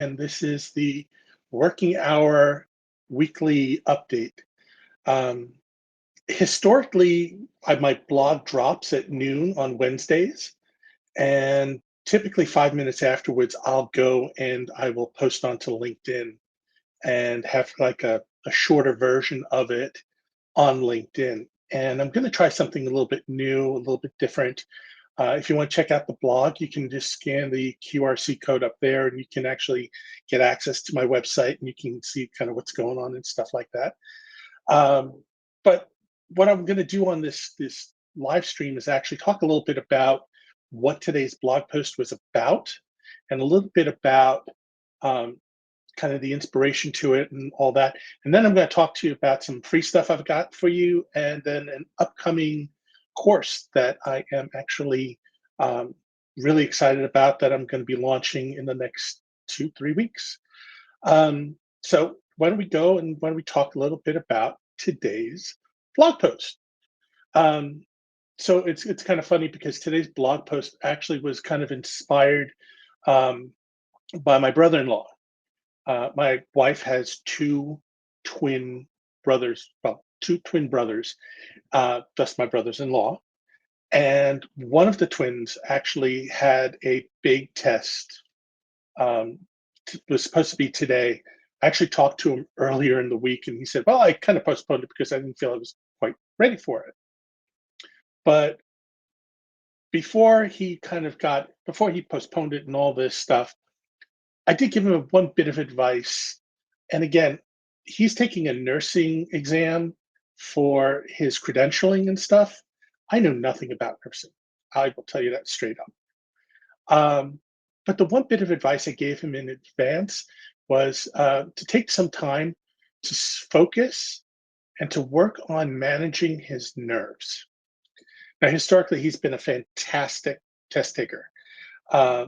and this is the working hour weekly update. Um, Historically, my blog drops at noon on Wednesdays, and typically 5 minutes afterwards, I'll go and I will post onto LinkedIn and have like a shorter version of it on LinkedIn. And I'm going to try something a little bit new, a little bit different. If you want to check out the blog, you can just scan the QRC code up there and you can actually get access to my website and you can see kind of what's going on and stuff like that. Um, but what I'm going to do on this live stream is actually talk a little bit about what today's blog post was about and a little bit about um, kind of the inspiration to it and all that. And then I'm going to talk to you about some free stuff I've got for you, and then an upcoming course that I am actually um, really excited about that I'm going to be launching in the next 2, 3 weeks. So why don't we go and why don't we talk a little bit about today's blog post? Um, so it's kind of funny because today's blog post actually was kind of inspired um, by my brother-in-law. My wife has two twin brothers, well, two twin brothers, just my brothers-in-law. And one of the twins actually had a big test. Um, was supposed to be today. I actually talked to him earlier in the week, and he said, "Well, I kind of postponed it because I didn't feel I was quite ready for it." But before he postponed it and all this stuff, I did give him one bit of advice. And again, he's taking a nursing exam for his credentialing and stuff. I know nothing about nursing. I will tell you that straight up. Um, but the one bit of advice I gave him in advance was to take some time to focus and to work on managing his nerves. Now, historically, he's been a fantastic test taker. Uh,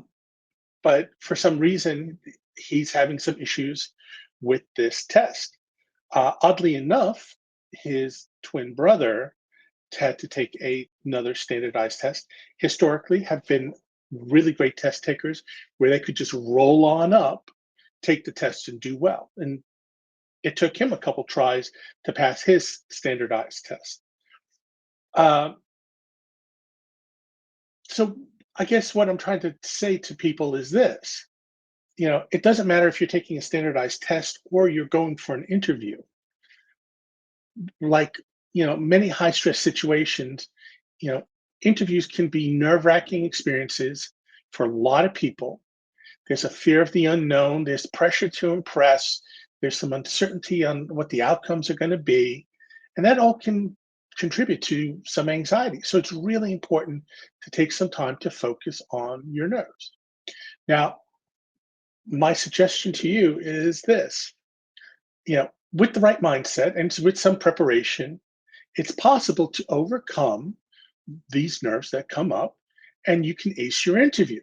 but for some reason, he's having some issues with this test. Oddly enough, his twin brother had to take another standardized test. Historically, have been really great test takers where they could just roll on up, take the test, and do well. And it took him a couple tries to pass his standardized test. Um, so I guess what I'm trying to say to people is this: it doesn't matter if you're taking a standardized test or you're going for an interview. Like, many high stress situations, you know, interviews can be nerve-wracking experiences for a lot of people. There's a fear of the unknown, there's pressure to impress, there's some uncertainty on what the outcomes are going to be, and that all can contribute to some anxiety. So it's really important to take some time to focus on your nerves. Now, my suggestion to you is this: with the right mindset and with some preparation, it's possible to overcome these nerves that come up and you can ace your interview.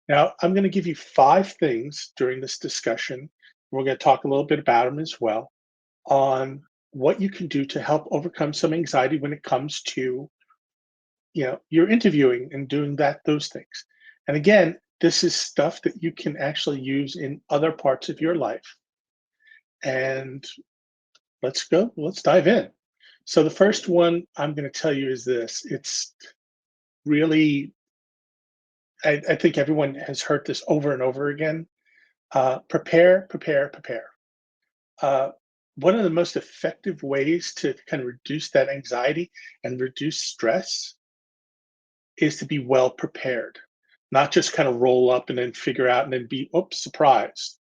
Now, I'm going to give you 5 things during this discussion. We're going to talk a little bit about them as well on what you can do to help overcome some anxiety when it comes to, your interviewing and doing those things. And again, this is stuff that you can actually use in other parts of your life. And let's dive in. So the first one I'm going to tell you is this. It's really, I think everyone has heard this over and over again. Prepare, prepare, prepare. Uh, One of the most effective ways to kind of reduce that anxiety and reduce stress is to be well prepared, not just kind of roll up and then figure out and then be, oops, surprised.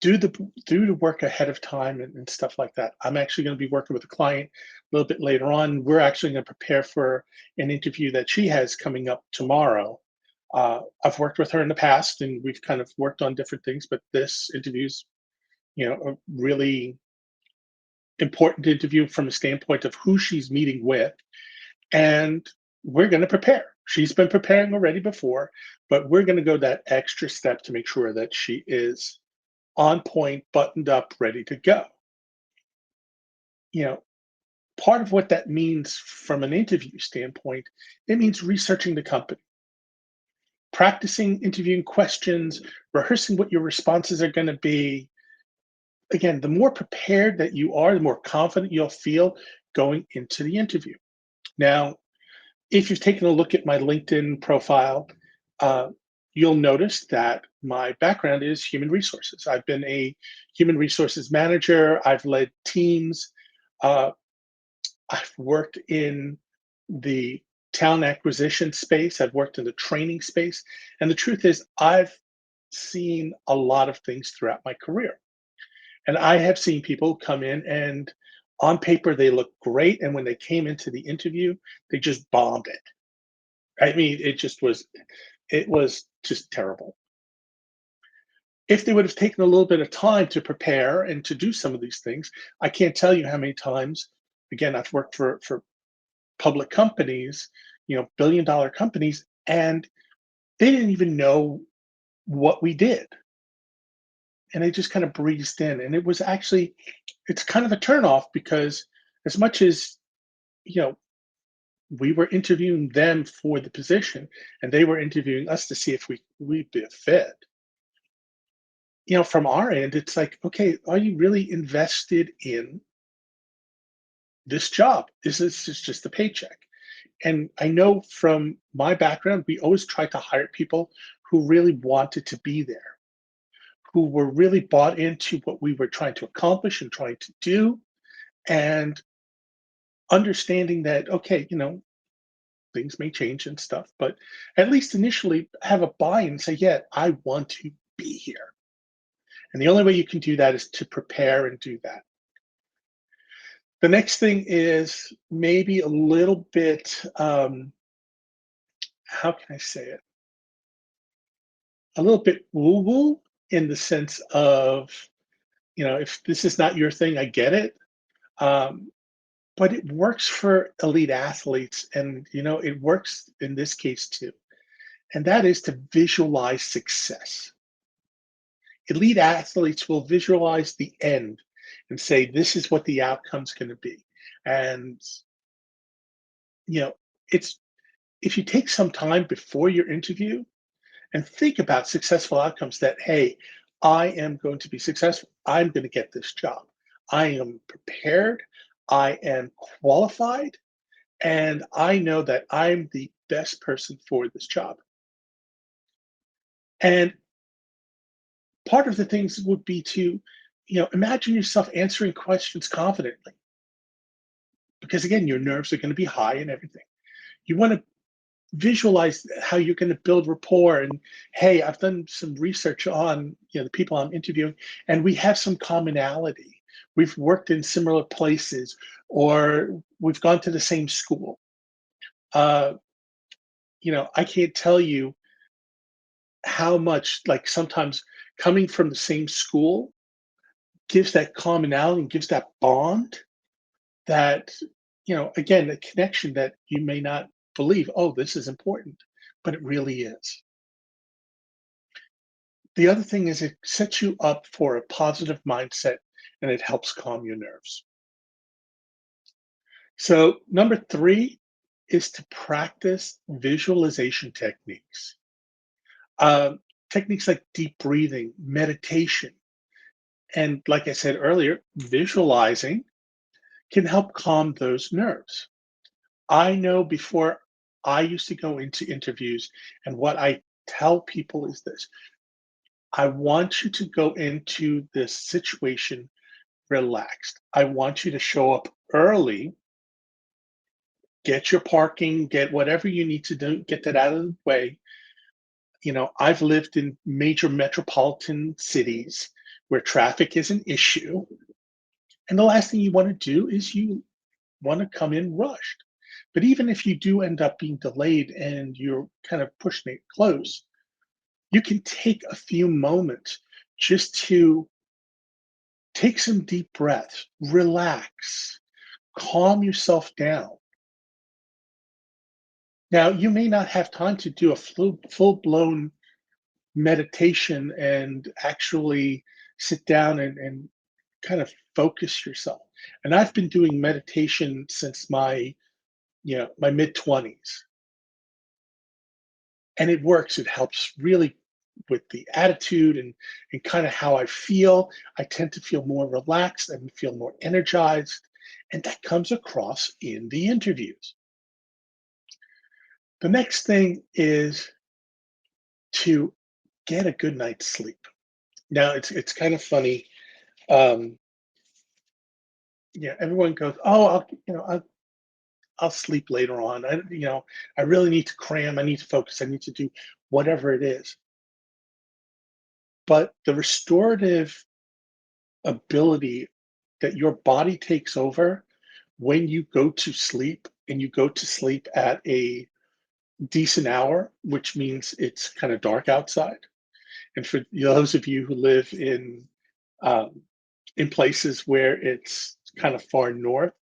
do the do the work ahead of time and stuff like that. I'm actually going to be working with a client a little bit later on. We're actually going to prepare for an interview that she has coming up tomorrow. I've worked with her in the past, and we've kind of worked on different things, but this interview's a really important interview from a standpoint of who she's meeting with, and we're going to prepare. She's been preparing already before, but we're going to go that extra step to make sure that she is on point, buttoned up, ready to go. You know, Part of what that means from an interview standpoint, it means researching the company, practicing interviewing questions, rehearsing what your responses are going to be. Again, the more prepared that you are, the more confident you'll feel going into the interview. Now, if you've taken a look at my LinkedIn profile, uh, you'll notice that my background is human resources. I've been a human resources manager, I've led teams, uh, I've worked in the talent acquisition space, I've worked in the training space. And the truth is, I've seen a lot of things throughout my career. And I have seen people come in and on paper they look great. And when they came into the interview, they just bombed it. I mean, it was just terrible. If they would have taken a little bit of time to prepare and to do some of these things, I can't tell you how many times, again, I've worked for public companies, billion-dollar companies, and they didn't even know what we did. And they just kind of breezed in. And it's kind of a turnoff because as much as, you know, we were interviewing them for the position and they were interviewing us to see if we'd be a fit. From our end, it's like, okay, are you really invested in this job? Is this just a paycheck? And I know from my background, we always tried to hire people who really wanted to be there, who were really bought into what we were trying to accomplish and trying to do, and understanding that, okay, things may change and stuff, but at least initially have a buy-in and say, yeah, I want to be here. And the only way you can do that is to prepare and do that. The next thing is maybe a little bit, how can I say it? A little bit woo-woo in the sense of, if this is not your thing, I get it. Um, but it works for elite athletes, and it works in this case too. And that is to visualize success. Elite athletes will visualize the end and say, this is what the outcome's going to be. And, you know, it's if you take some time before your interview and think about successful outcomes that, hey, I am going to be successful. I'm going to get this job. I am prepared. I am qualified. And I know that I'm the best person for this job. And part of the things would be to, imagine yourself answering questions confidently. Because again, your nerves are going to be high and everything. You want to visualize how you're going to build rapport. And hey, I've done some research on the people I'm interviewing, and we have some commonality. We've worked in similar places, or we've gone to the same school. Uh, I can't tell you how much, like, sometimes coming from the same school gives that commonality and gives that bond that, again, a connection that you may not believe, oh, this is important, but it really is. The other thing is it sets you up for a positive mindset and it helps calm your nerves. So, number three is to practice visualization techniques. Techniques like deep breathing, meditation, and like I said earlier, visualizing can help calm those nerves. I know before I used to go into interviews, and what I tell people is this: I want you to go into this situation relaxed. I want you to show up early, get your parking, get whatever you need to do, get that out of the way. I've lived in major metropolitan cities where traffic is an issue. And the last thing you want to do is you want to come in rushed. But even if you do end up being delayed and you're kind of pushing it close, you can take a few moments just to take some deep breaths, relax, calm yourself down. Now, you may not have time to do a full blown meditation and actually sit down and kind of focus yourself. And I've been doing meditation since my mid 20s. and it works. It helps really with the attitude and kind of how I feel. I tend to feel more relaxed and feel more energized, and that comes across in the interviews. The next thing is to get a good night's sleep. Now it's kind of funny. Um, yeah, everyone goes, "Oh, I'll sleep later on. I really need to cram. I need to focus. I need to do whatever it is." But the restorative ability that your body takes over when you go to sleep, and you go to sleep at a decent hour, which means it's kind of dark outside. And for those of you who live um, in places where it's kind of far north,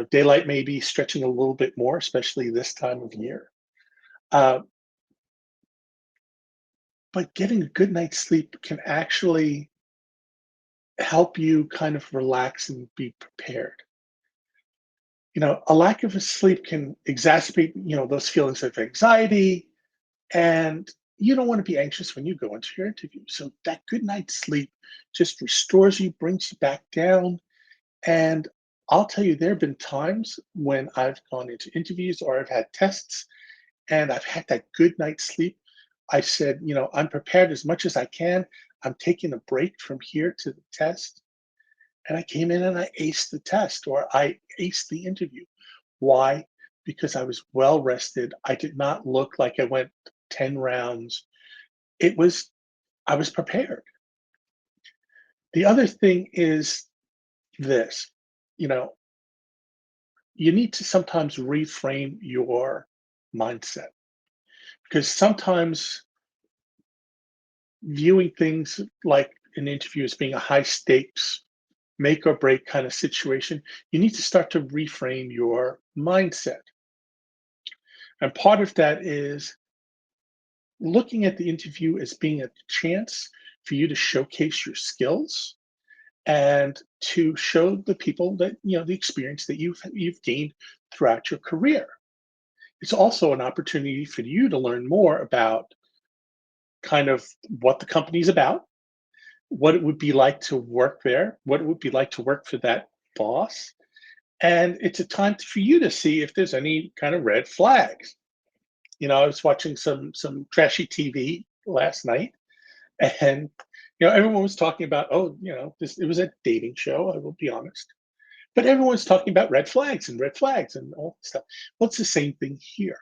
daylight may be stretching a little bit more, especially this time of year. Uh, but getting a good night's sleep can actually help you kind of relax and be prepared. A lack of sleep can exacerbate, those feelings of anxiety, and you don't want to be anxious when you go into your interview. So that good night's sleep just restores you, brings you back down. And I'll tell you, there have been times when I've gone into interviews or I've had tests and I've had that good night's sleep. I said, I'm prepared as much as I can. I'm taking a break from here to the test. And I came in and I aced the test, or I aced the interview. Why? Because I was well rested. I did not look like I went 10 rounds. It was, I was prepared. The other thing is this, you know, you need to sometimes reframe your mindset, because sometimes viewing things like an interview as being a high stakes, make or break kind of situation, you need to start to reframe your mindset. And part of that is looking at the interview as being a chance for you to showcase your skills and to show the people that, the experience that you've gained throughout your career. It's also an opportunity for you to learn more about kind of what the company's about, what it would be like to work there, what it would be like to work for that boss. And it's a time for you to see if there's any kind of red flags. I was watching some trashy TV last night, and everyone was talking about, oh, this it was a dating show, I will be honest. But everyone's talking about red flags and all that stuff. Well, it's the same thing here.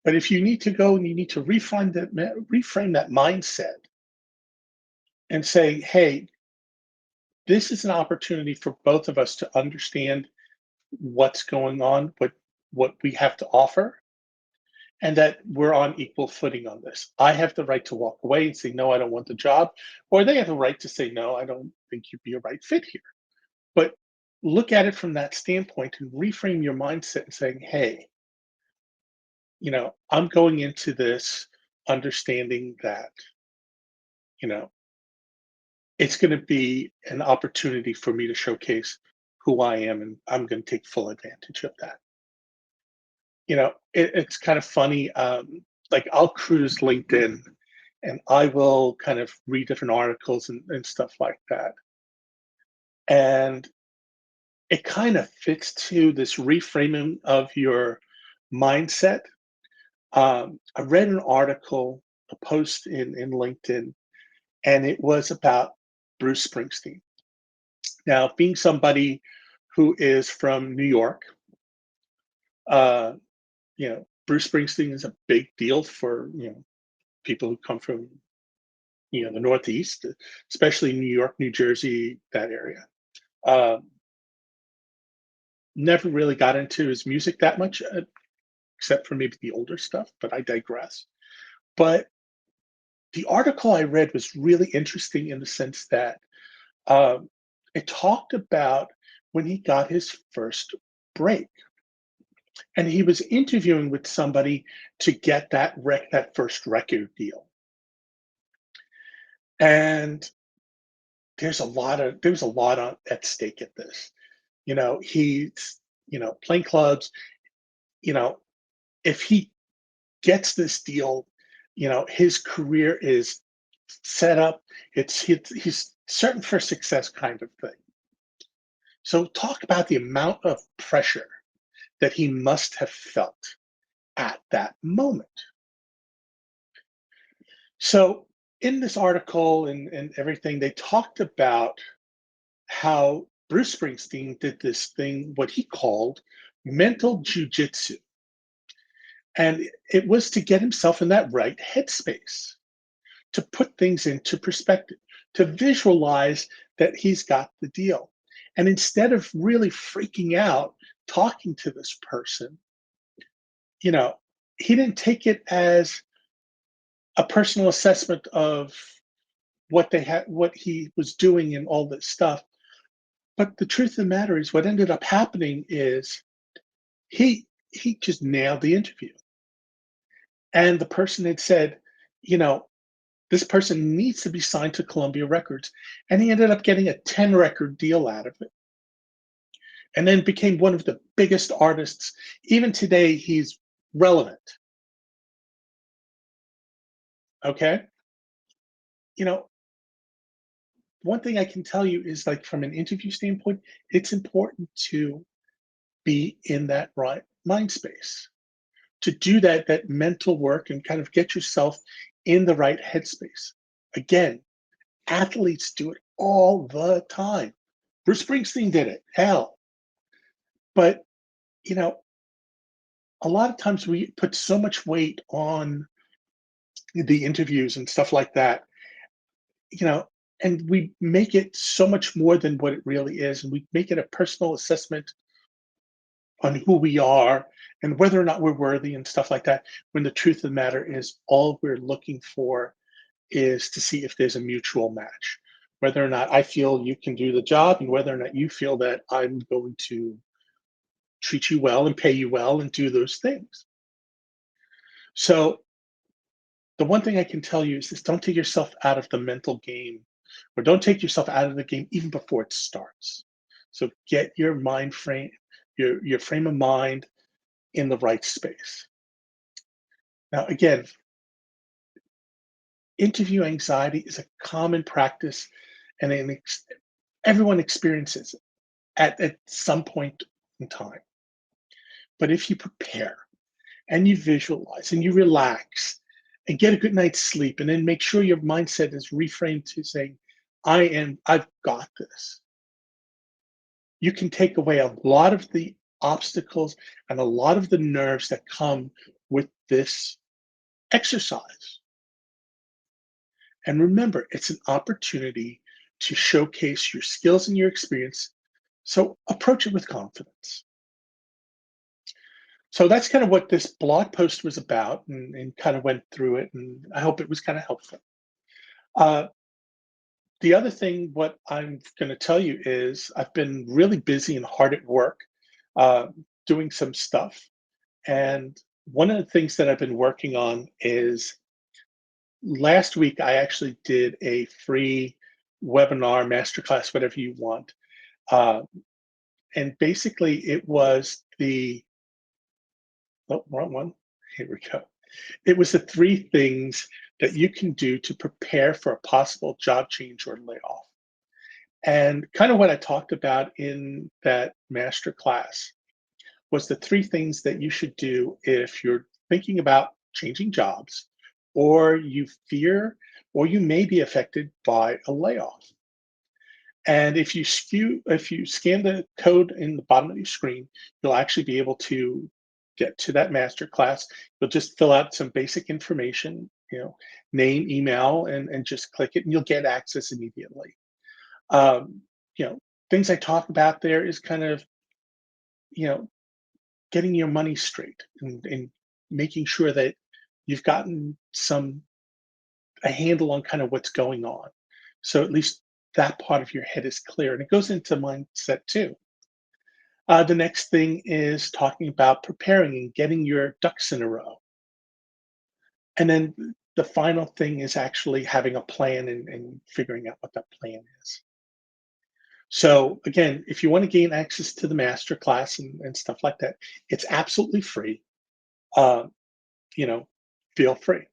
But if you need to go and you need to reframe that mindset and say, hey, this is an opportunity for both of us to understand what's going on, what we have to offer, and that we're on equal footing on this. I have the right to walk away and say, no, I don't want the job, or they have the right to say, no, I don't think you'd be a right fit here. But look at it from that standpoint and reframe your mindset and saying, hey, I'm going into this understanding that, you know, it's going to be an opportunity for me to showcase who I am, and I'm going to take full advantage of that. It's kind of funny. Like I'll cruise LinkedIn and I will kind of read different articles and stuff like that. And it kind of fits to this reframing of your mindset. I read an article, a post in LinkedIn, and it was about Bruce Springsteen. Now, being somebody who is from New York, uh, Bruce Springsteen is a big deal for people who come from the Northeast, especially New York, New Jersey, that area. Um, Never really got into his music that much, except for maybe the older stuff. But I digress. But the article I read was really interesting in the sense that um, it talked about when he got his first break, and he was interviewing with somebody to get that first record deal. And there was a lot at stake at this. He's playing clubs. You know, if he gets this deal. His career is set up. He's certain for success kind of thing. So talk about the amount of pressure that he must have felt at that moment. So in this article and everything, they talked about how Bruce Springsteen did this thing, what he called mental jujitsu. And it was to get himself in that right headspace, to put things into perspective, to visualize that he's got the deal. And instead of really freaking out talking to this person, you know, he didn't take it as a personal assessment of what they had, what he was doing, and all this stuff. But the truth of the matter is, what ended up happening is he just nailed the interview. And the person had said, you know, this person needs to be signed to Columbia Records. And he ended up getting a 10 record deal out of it, and then became one of the biggest artists. Even today, he's relevant. Okay. You know, one thing I can tell you is, like, from an interview standpoint, it's important to be in that right mind space, to do that mental work and kind of get yourself in the right headspace. Again, athletes do it all the time. Bruce Springsteen did it. Hell. But, you know, a lot of times we put so much weight on the interviews and stuff like that, you know, and we make it so much more than what it really is. And we make it a personal assessment on who we are and whether or not we're worthy and stuff like that. When the truth of the matter is, all we're looking for is to see if there's a mutual match, whether or not I feel you can do the job and whether or not you feel that I'm going to treat you well and pay you well and do those things. So the one thing I can tell you is this: don't take yourself out of the mental game, or don't take yourself out of the game even before it starts. So get your mind frame, your frame of mind in the right space. Now, again, interview anxiety is a common practice, and everyone experiences it at some point in time. But if you prepare and you visualize and you relax and get a good night's sleep, and then make sure your mindset is reframed to saying, I've got this. You can take away a lot of the obstacles and a lot of the nerves that come with this exercise. And remember, it's an opportunity to showcase your skills and your experience. So approach it with confidence. So that's kind of what this blog post was about, and kind of went through it. And I hope it was kind of helpful. Uh, the other thing, what I'm going to tell you is, I've been really busy and hard at work uh, doing some stuff. And one of the things that I've been working on is, last week I actually did a free webinar, masterclass, whatever you want. Uh, and basically, it was oh, wrong one. Here we go. It was the three things that you can do to prepare for a possible job change or layoff. And kind of what I talked about in that master class was the three things that you should do if you're thinking about changing jobs, or you fear, or you may be affected by a layoff. And if you scan the code in the bottom of your screen, you'll actually be able to get to that master class. You'll just fill out some basic information, name, email, and just click it, and you'll get access immediately. Um, you know, Things I talk about there is kind of, you know, getting your money straight, and making sure that you've gotten a handle on kind of what's going on. So at least that part of your head is clear, and it goes into mindset too. The next thing is talking about preparing and getting your ducks in a row. And then the final thing is actually having a plan, and figuring out what that plan is. So again, if you want to gain access to the master class and stuff like that, it's absolutely free. Um, feel free.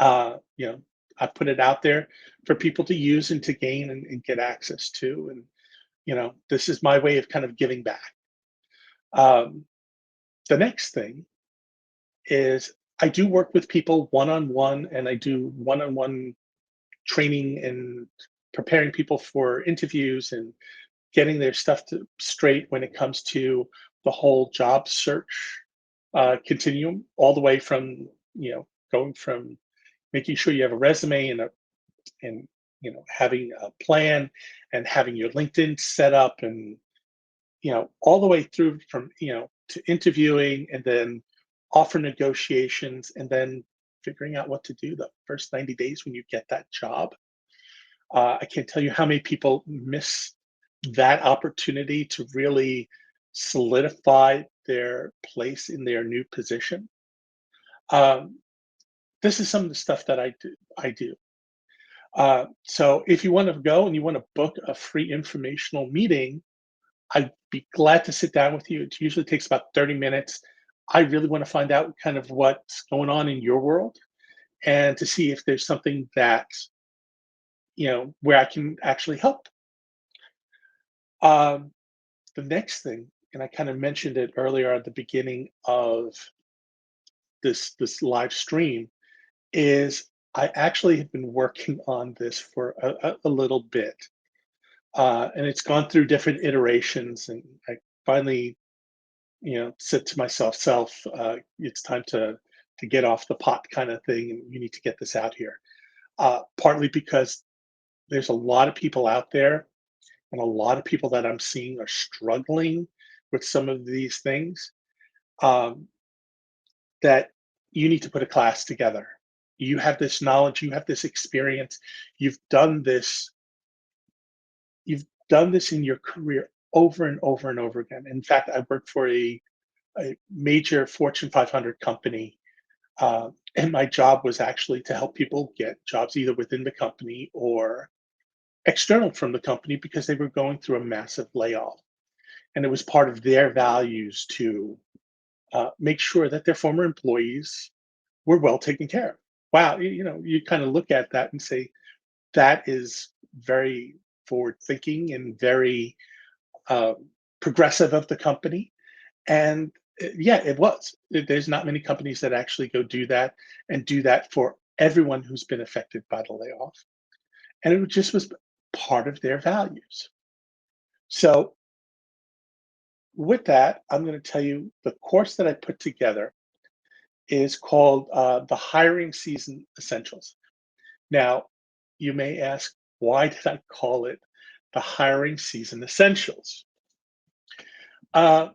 You know, I put it out there for people to use and to gain and get access to. And, you know, this is my way of kind of giving back. Um, the next thing is I do work with people one on one, and I do one on one training and preparing people for interviews and getting their stuff straight when it comes to the whole job search continuum, all the way from, you know, going from making sure you have a resume and you know, having a plan and having your LinkedIn set up, and you know, all the way through from, you know, to interviewing and then offer negotiations and then figuring out what to do the first 90 days when you get that job. I can't tell you how many people miss that opportunity to really solidify their place in their new position. Um, this is some of the stuff that I do. So if you want to go and you want to book a free informational meeting, I'd be glad to sit down with you. It usually takes about 30 minutes. I really want to find out kind of what's going on in your world and to see if there's something that, you know, where I can actually help. Um, the next thing, and I kind of mentioned it earlier at the beginning of this live stream, is I actually have been working on this for a little bit. And it's gone through different iterations, and I finally, you know, said to myself, it's time to get off the pot kind of thing, and you need to get this out here. Partly because there's a lot of people out there, and a lot of people that I'm seeing are struggling with some of these things, um, that you need to put a class together. You have this knowledge, you have this experience, you've done this, you've done this in your career over and over and over again. In fact, I worked for a major Fortune 500 company. And my job was actually to help people get jobs either within the company or external from the company because they were going through a massive layoff. And it was part of their values to make sure that their former employees were well taken care of. Wow, you know, you kind of look at that and say, that is very forward thinking and very uh, progressive of the company. And yeah, it was. There's not many companies that actually go do that and do that for everyone who's been affected by the layoff. And it just was part of their values. So, with that, I'm going to tell you the course that I put together is called the Hiring Season Essentials. Now, you may ask, why did I call it the Hiring Season Essentials? Uh,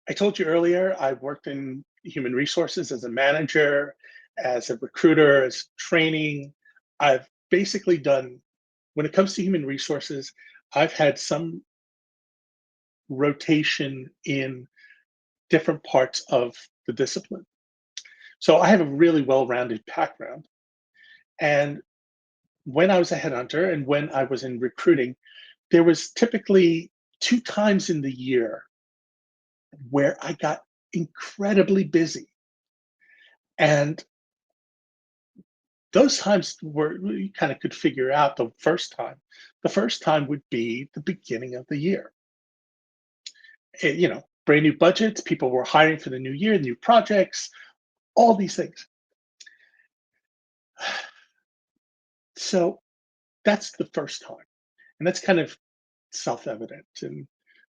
I told you earlier, I worked in human resources as a manager, as a recruiter, as training. I've basically done, when it comes to human resources, I've had some rotation in different parts of the discipline. So I have a really well rounded background. And when I was a headhunter and when I was in recruiting, there was typically 2 times in the year where I got incredibly busy. And those times were, you kind of could figure out the first time. The first time would be the beginning of the year. You know, brand new budgets, people were hiring for the new year, new projects, all these things. So that's the first time. And that's kind of self evident. And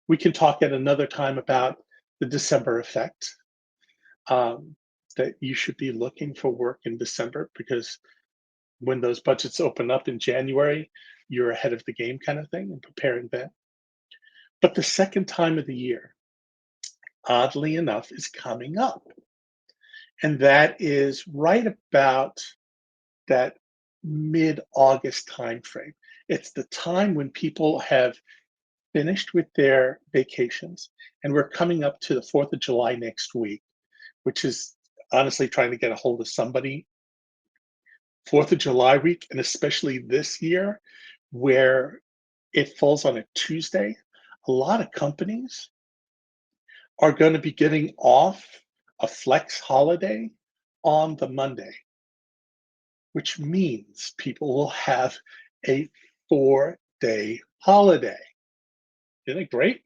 we can talk at another time about the December effect, um, that you should be looking for work in December because when those budgets open up in January, you're ahead of the game kind of thing and preparing then. But the second time of the year, oddly enough, is coming up. And that is right about that mid-August timeframe. It's the time when people have finished with their vacations, and we're coming up to the 4th of July next week, which is honestly trying to get a hold of somebody. 4th of July week, and especially this year, where it falls on a Tuesday, a lot of companies are going to be getting off a flex holiday on the Monday, which means people will have a 4-day holiday. Isn't it great?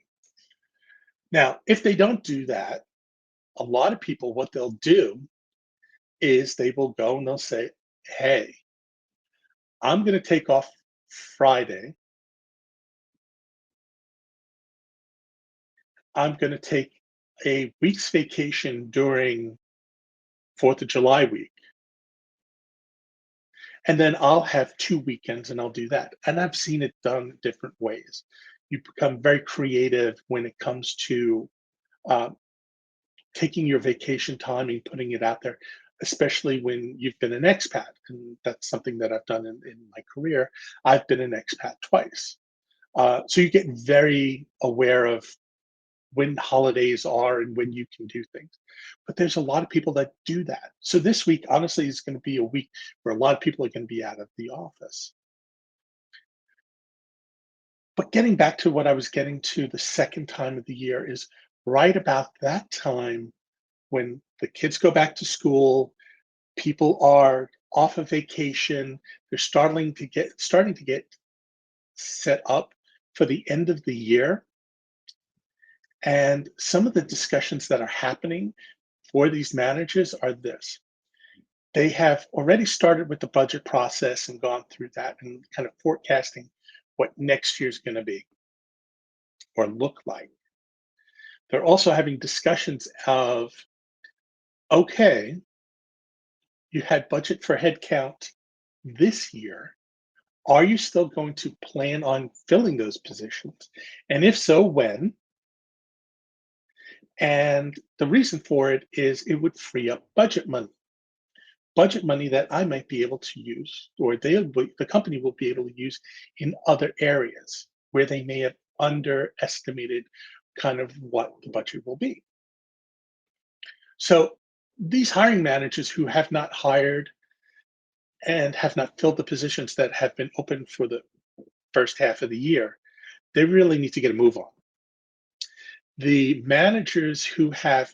Now, if they don't do that, a lot of people, what they'll do is they will go and they'll say, hey, I'm going to take off Friday. I'm going to take a week's vacation during 4th of July week. And then I'll have 2 weekends and I'll do that. And I've seen it done different ways. You become very creative when it comes to uh, taking your vacation time and putting it out there, especially when you've been an expat. And that's something that I've done in my career. I've been an expat twice. So you get very aware of when holidays are and when you can do things. But there's a lot of people that do that. So this week, honestly, is going to be a week where a lot of people are going to be out of the office. But getting back to what I was getting to, the second time of the year is right about that time when the kids go back to school, people are off of vacation, they're starting to get set up for the end of the year. And some of the discussions that are happening for these managers are this. They have already started with the budget process and gone through that and kind of forecasting what next year's going to be or look like. They're also having discussions of, okay, you had budget for headcount this year. Are you still going to plan on filling those positions? And if so, when? And the reason for it is it would free up budget money that I might be able to use, or the company will be able to use in other areas where they may have underestimated kind of what the budget will be. So these hiring managers who have not hired and have not filled the positions that have been open for the first half of the year, they really need to get a move on. The managers who have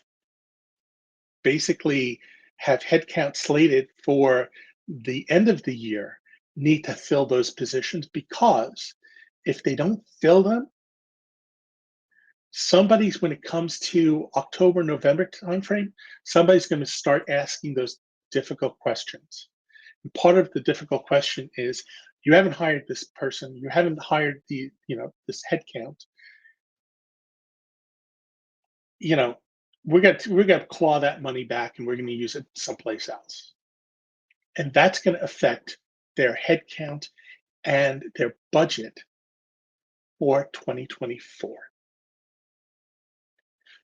basically have headcount slated for the end of the year need to fill those positions because if they don't fill them, somebody's when it comes to October, November timeframe, somebody's going to start asking those difficult questions. And part of the difficult question is you haven't hired this person, you haven't hired this headcount. You know, we're gonna claw that money back and we're gonna use it someplace else. And that's going to affect their headcount and their budget for 2024.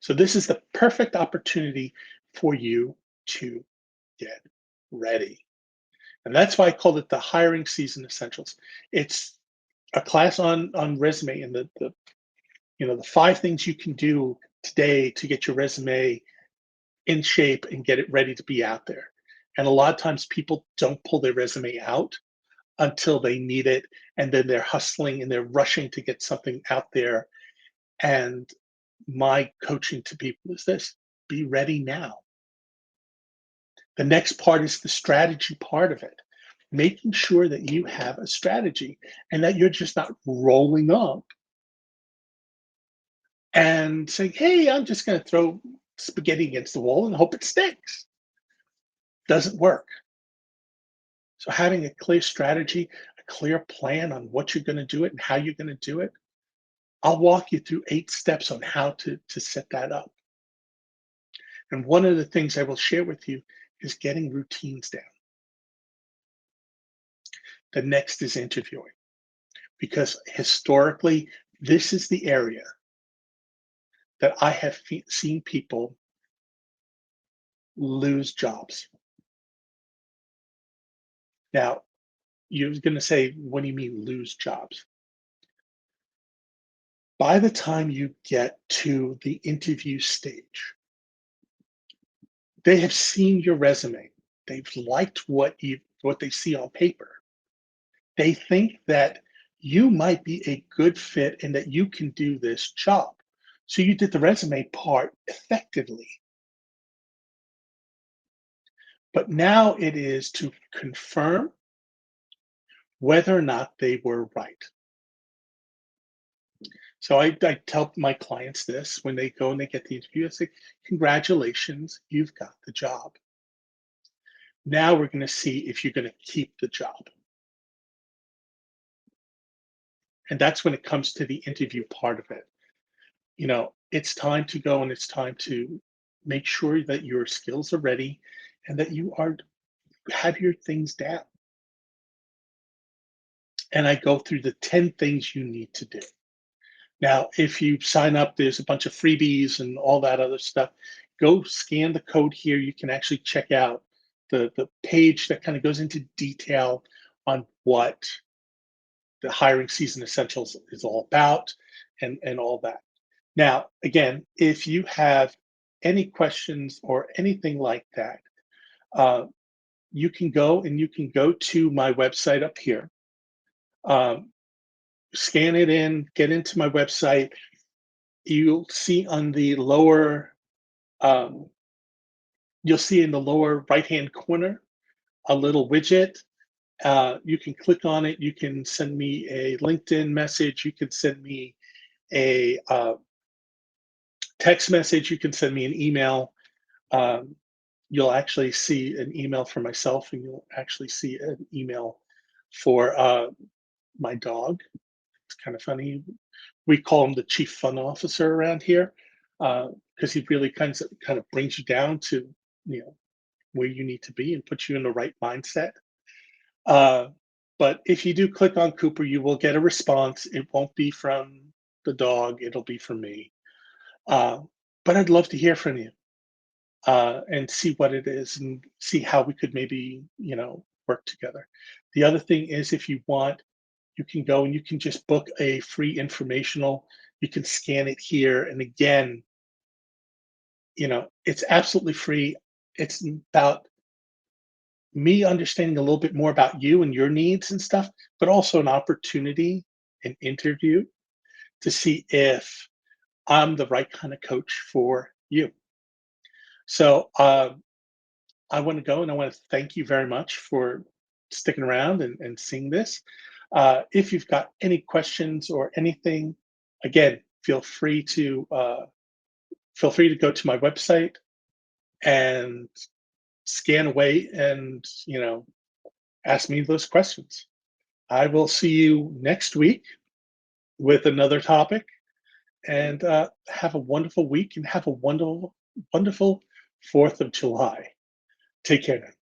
So this is the perfect opportunity for you to get ready. And that's why I called it the hiring season essentials. It's a class on resume and the 5 things you can do today to get your resume in shape and get it ready to be out there. And a lot of times people don't pull their resume out until they need it. And then they're hustling and they're rushing to get something out there. And my coaching to people is this: be ready now. The next part is the strategy part of it, making sure that you have a strategy and that you're just not rolling up and saying, hey, I'm just going to throw spaghetti against the wall and hope it sticks. Doesn't work. So having a clear strategy, a clear plan on what you're going to do it and how you're going to do it, I'll walk you through 8 steps on how to set that up. And one of the things I will share with you is getting routines down. The next is interviewing, because historically, this is the area that I have seen people lose jobs. Now, you're going to say, what do you mean lose jobs? By the time you get to the interview stage, they have seen your resume. They've liked what they see on paper. They think that you might be a good fit and that you can do this job. So you did the resume part effectively. But now it is to confirm whether or not they were right. So I tell my clients this when they go and they get the interview. I say, congratulations, you've got the job. Now we're going to see if you're going to keep the job. And that's when it comes to the interview part of it. It's time to go and it's time to make sure that your skills are ready and that you are have your things down. And I go through the 10 things you need to do. Now, if you sign up, there's a bunch of freebies and all that other stuff. Go scan the code here. You can actually check out the page that kind of goes into detail on what the hiring season essentials is all about and all that. Now, again, if you have any questions or anything like that, uh, you can go to my website up here, um, scan it in, get into my website. You'll see on the lower, um, you'll see in the lower right-hand corner a little widget. You can click on it. You can send me a LinkedIn message. You can send me a text message. You can send me an email. Um, you'll actually see an email for myself, and you'll actually see an email for my dog. It's kind of funny. We call him the chief fun officer around here because he really kind of brings you down to you know where you need to be and puts you in the right mindset. Uh, but if you do click on Cooper, you will get a response. It won't be from the dog; it'll be from me. Uh, but I'd love to hear from you and see what it is and see how we could maybe work together. The other thing is, if you want, you can go and you can just book a free informational. You can scan it here, and again, it's absolutely free. It's about me understanding a little bit more about you and your needs and stuff, but also an opportunity, an interview to see if I'm the right kind of coach for you. So I want to go and I want to thank you very much for sticking around and seeing this. If you've got any questions or anything, again, feel free to go to my website and scan away and ask me those questions. I will see you next week with another topic, and have a wonderful week and have a wonderful 4th of July. Take care now.